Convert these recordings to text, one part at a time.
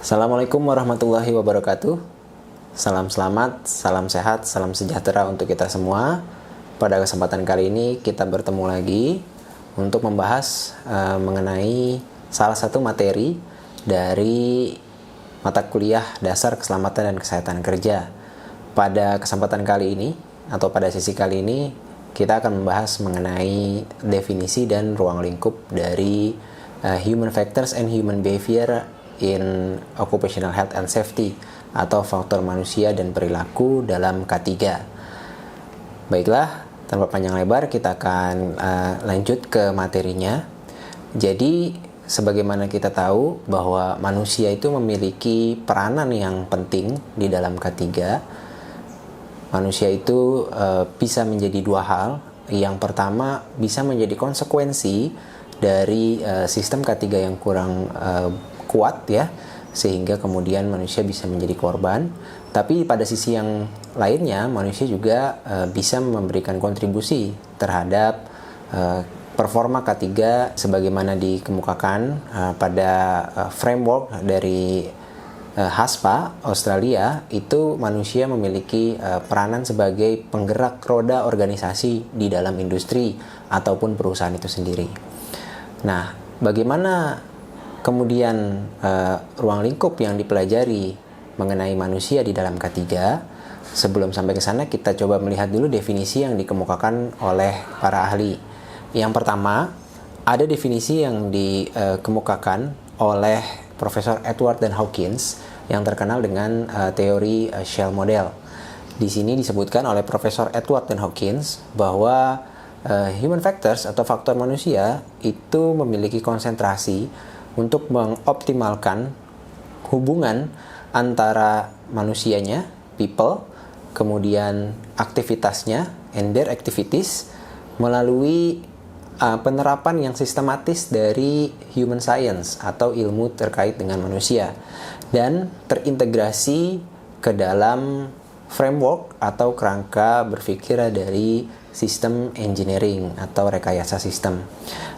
Assalamualaikum warahmatullahi wabarakatuh. Salam selamat, salam sehat, salam sejahtera untuk kita semua. Pada kesempatan kali ini kita bertemu lagi untuk membahas mengenai salah satu materi dari mata kuliah dasar keselamatan dan kesehatan kerja. Pada kesempatan kali ini atau pada sesi kali ini kita akan membahas mengenai definisi dan ruang lingkup dari human factors and human behavior in occupational health and safety atau faktor manusia dan perilaku dalam K3. Baiklah, tanpa panjang lebar kita akan lanjut ke materinya. Jadi sebagaimana kita tahu bahwa manusia itu memiliki peranan yang penting di dalam K3. Manusia itu bisa menjadi dua hal. Yang pertama, bisa menjadi konsekuensi dari sistem K3 yang kurang kuat ya, sehingga kemudian manusia bisa menjadi korban. Tapi pada sisi yang lainnya, manusia juga bisa memberikan kontribusi terhadap performa K3 sebagaimana dikemukakan pada framework dari HASPA Australia. Itu manusia memiliki peranan sebagai penggerak roda organisasi di dalam industri ataupun perusahaan itu sendiri. Nah, bagaimana kemudian ruang lingkup yang dipelajari mengenai manusia di dalam K3? Sebelum sampai ke sana, kita coba melihat dulu definisi yang dikemukakan oleh para ahli. Yang pertama, ada definisi yang dikemukakan oleh Profesor Edward dan Hawkins yang terkenal dengan teori Shell Model. Di sini disebutkan oleh Profesor Edward dan Hawkins bahwa human factors atau faktor manusia itu memiliki konsentrasi untuk mengoptimalkan hubungan antara manusianya, people, kemudian aktivitasnya, and their activities, melalui penerapan yang sistematis dari human science atau ilmu terkait dengan manusia, dan terintegrasi ke dalam framework atau kerangka berpikir dari sistem engineering atau rekayasa sistem.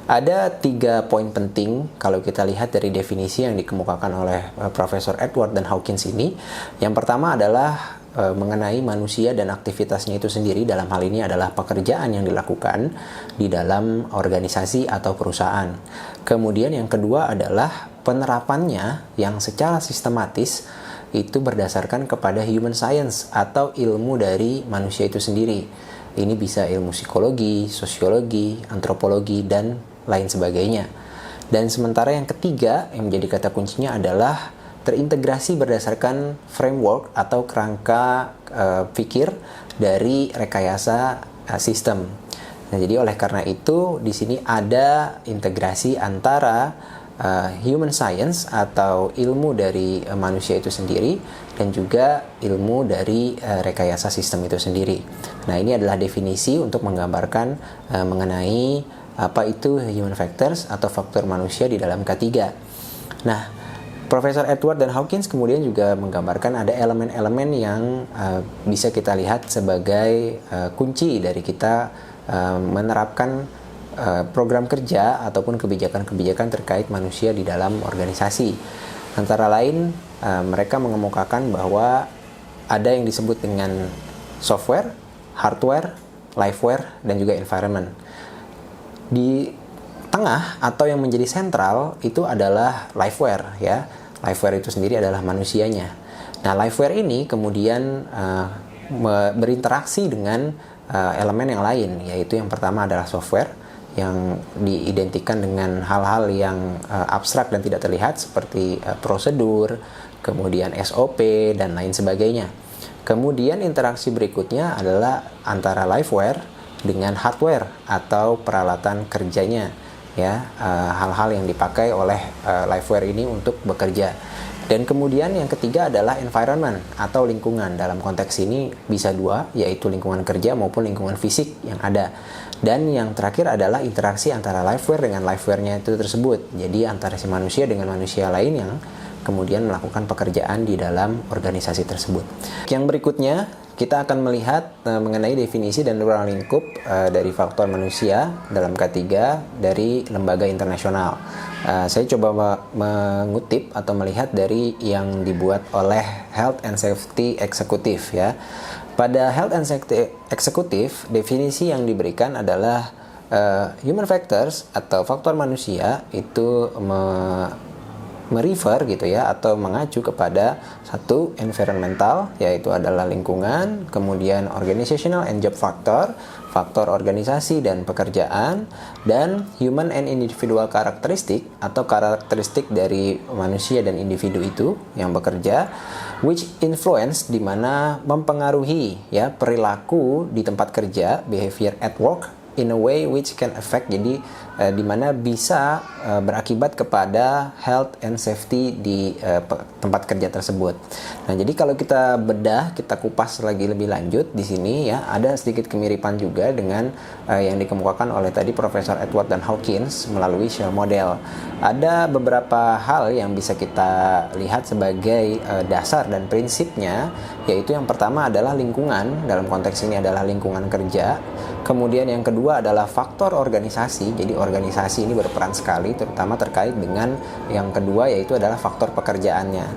Ada 3 poin penting kalau kita lihat dari definisi yang dikemukakan oleh Profesor Edward dan Hawkins ini. Yang pertama adalah mengenai manusia dan aktivitasnya itu sendiri. Dalam hal ini adalah pekerjaan yang dilakukan di dalam organisasi atau perusahaan. Kemudian yang kedua adalah penerapannya yang secara sistematis itu berdasarkan kepada human science atau ilmu dari manusia itu sendiri. Ini bisa ilmu psikologi, sosiologi, antropologi, dan lain sebagainya. Dan sementara yang ketiga yang menjadi kata kuncinya adalah terintegrasi berdasarkan framework atau kerangka pikir dari rekayasa sistem. Nah, jadi oleh karena itu di sini ada integrasi antara human science atau ilmu dari manusia itu sendiri dan juga ilmu dari rekayasa sistem itu sendiri. Nah, ini adalah definisi untuk menggambarkan mengenai apa itu human factors atau faktor manusia di dalam K3. Nah, Profesor Edward dan Hawkins kemudian juga menggambarkan ada elemen-elemen yang bisa kita lihat sebagai kunci dari kita menerapkan program kerja ataupun kebijakan-kebijakan terkait manusia di dalam organisasi. Antara lain, mereka mengemukakan bahwa ada yang disebut dengan software, hardware, liveware, dan juga environment. Di tengah atau yang menjadi sentral itu adalah liveware ya. Liveware itu sendiri adalah manusianya. Nah, liveware ini kemudian berinteraksi dengan elemen yang lain, yaitu yang pertama adalah software yang diidentikan dengan hal-hal yang abstrak dan tidak terlihat seperti prosedur, kemudian SOP, dan lain sebagainya. Kemudian interaksi berikutnya adalah antara liveware dengan hardware atau peralatan kerjanya, ya, hal-hal yang dipakai oleh liveware ini untuk bekerja. Dan kemudian yang ketiga adalah environment atau lingkungan. Dalam konteks ini bisa dua, yaitu lingkungan kerja maupun lingkungan fisik yang ada. Dan yang terakhir adalah interaksi antara liveware dengan liveware-nya itu tersebut. Jadi antara si manusia dengan manusia lain yang kemudian melakukan pekerjaan di dalam organisasi tersebut. Yang berikutnya kita akan melihat mengenai definisi dan ruang lingkup dari faktor manusia dalam K3 dari lembaga internasional. Saya coba mengutip atau melihat dari yang dibuat oleh Health and Safety Executive ya. Pada Health and Safety Executive, definisi yang diberikan adalah human factors atau faktor manusia itu merefer gitu ya atau mengacu kepada satu environmental, yaitu adalah lingkungan, kemudian organizational and job factor, faktor organisasi dan pekerjaan, dan human and individual karakteristik atau karakteristik dari manusia dan individu itu yang bekerja, which influence, di mana mempengaruhi ya perilaku di tempat kerja, behavior at work in a way which can affect, jadi di mana bisa berakibat kepada health and safety di tempat kerja tersebut. Nah, jadi kalau kita bedah, kita kupas lagi lebih lanjut di sini ya, ada sedikit kemiripan juga dengan yang dikemukakan oleh tadi Profesor Edward dan Hawkins melalui Shell model. Ada beberapa hal yang bisa kita lihat sebagai dasar dan prinsipnya, yaitu yang pertama adalah lingkungan, dalam konteks ini adalah lingkungan kerja. Kemudian yang kedua adalah faktor organisasi, jadi organisasi ini berperan sekali, terutama terkait dengan yang kedua, yaitu adalah faktor pekerjaannya.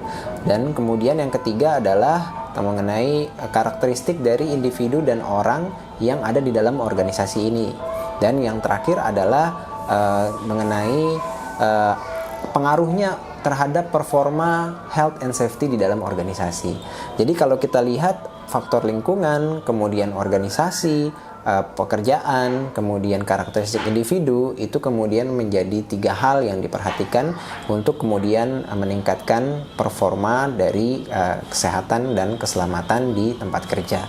Dan kemudian yang ketiga adalah mengenai karakteristik dari individu dan orang yang ada di dalam organisasi ini. Dan yang terakhir adalah mengenai pengaruhnya terhadap performa health and safety di dalam organisasi. Jadi kalau kita lihat faktor lingkungan, kemudian organisasi, pekerjaan, kemudian karakteristik individu, itu kemudian menjadi 3 hal yang diperhatikan untuk kemudian meningkatkan performa dari kesehatan dan keselamatan di tempat kerja.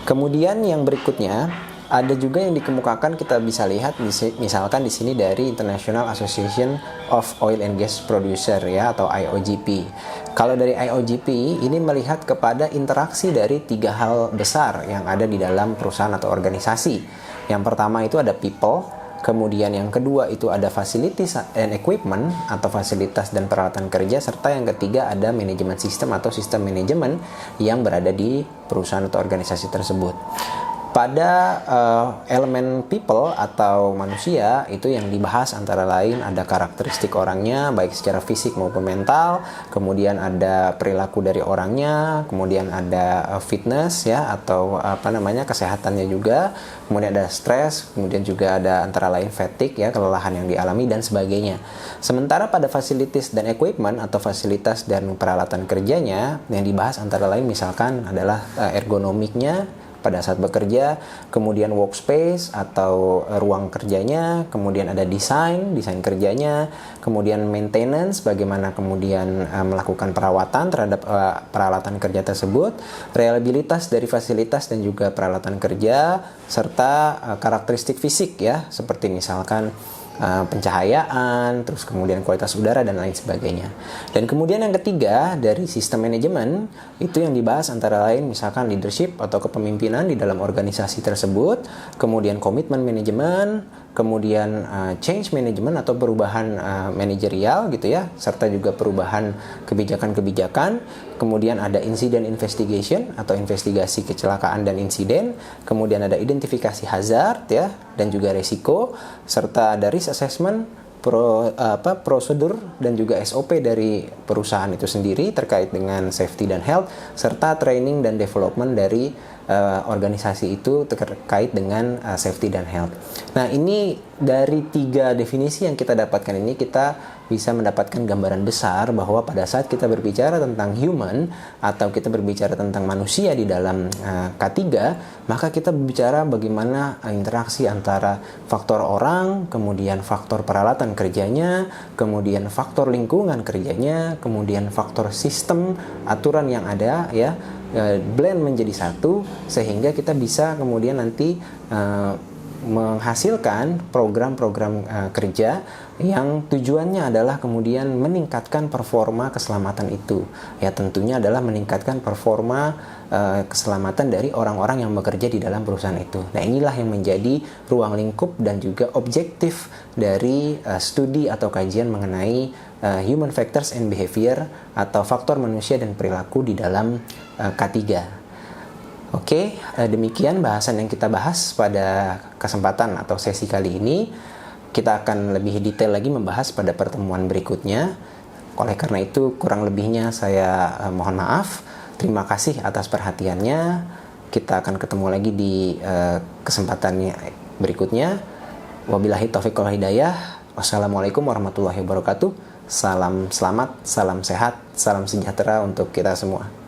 Kemudian yang berikutnya ada juga yang dikemukakan, kita bisa lihat misalkan di sini dari International Association of Oil and Gas Producer ya, atau IOGP. Kalau dari IOGP ini melihat kepada interaksi dari 3 hal besar yang ada di dalam perusahaan atau organisasi. Yang pertama itu ada people, kemudian yang kedua itu ada facilities and equipment atau fasilitas dan peralatan kerja, serta yang ketiga ada manajemen sistem atau sistem manajemen yang berada di perusahaan atau organisasi tersebut. Pada elemen people atau manusia itu yang dibahas antara lain ada karakteristik orangnya baik secara fisik maupun mental, kemudian ada perilaku dari orangnya, kemudian ada fitness ya atau kesehatannya juga, kemudian ada stres, kemudian juga ada antara lain fatigue ya, kelelahan yang dialami dan sebagainya. Sementara pada facilities dan equipment atau fasilitas dan peralatan kerjanya yang dibahas antara lain misalkan adalah ergonomiknya pada saat bekerja, kemudian workspace atau ruang kerjanya, kemudian ada desain kerjanya, kemudian maintenance, bagaimana kemudian melakukan perawatan terhadap peralatan kerja tersebut, reliabilitas dari fasilitas dan juga peralatan kerja, serta karakteristik fisik ya, seperti misalkan pencahayaan, terus kemudian kualitas udara dan lain sebagainya. Dan kemudian yang ketiga dari sistem manajemen itu yang dibahas antara lain misalkan leadership atau kepemimpinan di dalam organisasi tersebut, kemudian komitmen manajemen, kemudian change management atau perubahan manajerial gitu ya, serta juga perubahan kebijakan-kebijakan, kemudian ada incident investigation atau investigasi kecelakaan dan insiden, kemudian ada identifikasi hazard ya dan juga resiko, serta ada risk assessment, prosedur dan juga SOP dari perusahaan itu sendiri terkait dengan safety dan health, serta training dan development dari organisasi itu terkait dengan safety dan health. Nah, ini dari 3 definisi yang kita dapatkan ini, kita bisa mendapatkan gambaran besar bahwa pada saat kita berbicara tentang human atau kita berbicara tentang manusia di dalam K3, maka kita berbicara bagaimana interaksi antara faktor orang, kemudian faktor peralatan kerjanya, kemudian faktor lingkungan kerjanya, kemudian faktor sistem aturan yang ada ya, blend menjadi satu sehingga kita bisa kemudian nanti menghasilkan program-program kerja yang tujuannya adalah kemudian meningkatkan performa keselamatan itu. Ya tentunya adalah meningkatkan performa keselamatan dari orang-orang yang bekerja di dalam perusahaan itu. Nah, inilah yang menjadi ruang lingkup dan juga objektif dari studi atau kajian mengenai human factors and behavior atau faktor manusia dan perilaku di dalam K3. Oke, demikian bahasan yang kita bahas pada kesempatan atau sesi kali ini. Kita akan lebih detail lagi membahas pada pertemuan berikutnya. Oleh karena itu, kurang lebihnya saya mohon maaf. Terima kasih atas perhatiannya. Kita akan ketemu lagi di kesempatan berikutnya. Wabillahi taufiq wal hidayah. Wassalamualaikum warahmatullahi wabarakatuh. Salam selamat, salam sehat, salam sejahtera untuk kita semua.